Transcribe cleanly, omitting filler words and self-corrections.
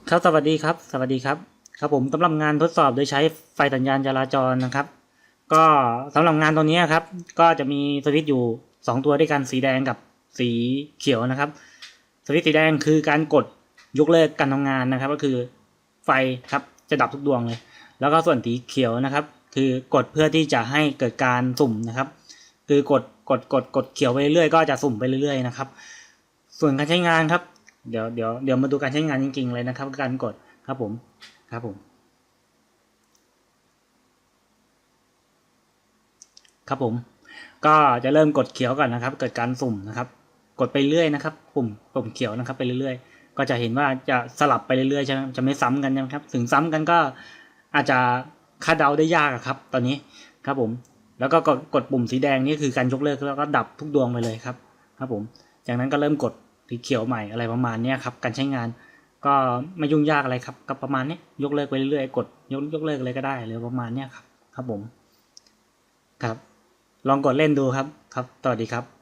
ครับสวัสดีครับสวัสดีครับครับผมสำหรับงานทดสอบโดยใช้ไฟสัญญาณจราจรนะครับก็สำหรับงานตัวนี้ครับก็จะมีสวิตช์อยู่2ตัวด้วยกันสีแดงกับสีเขียวนะครับสวิตช์สีแดงคือการกดยกเลิกการทำงานนะครับก็คือไฟครับจะดับทุกดวงเลยแล้วก็ส่วนสีเขียวนะครับคือกดเพื่อที่จะให้เกิดการสุ่มนะครับคือกดเขียวไปเรื่อยๆก็จะสุ่มไปเรื่อยๆนะครับส่วนการใช้งานครับเดี๋ยวมาดูการใช้งานจริงๆเลยนะครับการกดครับผมครับผมครับผมก็จะเริ่มกดเขียวก่อนนะครับเกิดการสุ่มนะครับกดไปเรื่อยนะครับปุ่มเขียวนะครับไปเรื่อยๆก็จะเห็นว่าจะสลับไปเรื่อยๆใช่ไหมจะไม่ซ้ำกันนะครับถึงซ้ำกันก็อาจจะคาดเดาได้ยากครับตอนนี้ครับผมแล้วก็กดปุ่มสีแดงนี่คือการยกเลิกแล้วก็ดับทุกดวงไปเลยครับครับผมจากนั้นก็เริ่มกดสีเขียวใหม่อะไรประมาณนี้ครับการใช้งานก็ไม่ยุ่งยากอะไรครับก็ประมาณนี้ยกเลิกไปเรื่อยๆกดยกเลิกเลยก็ได้หรือประมาณนี้ครับครับผมครับลองกดเล่นดูครับครับสวัสดีครับ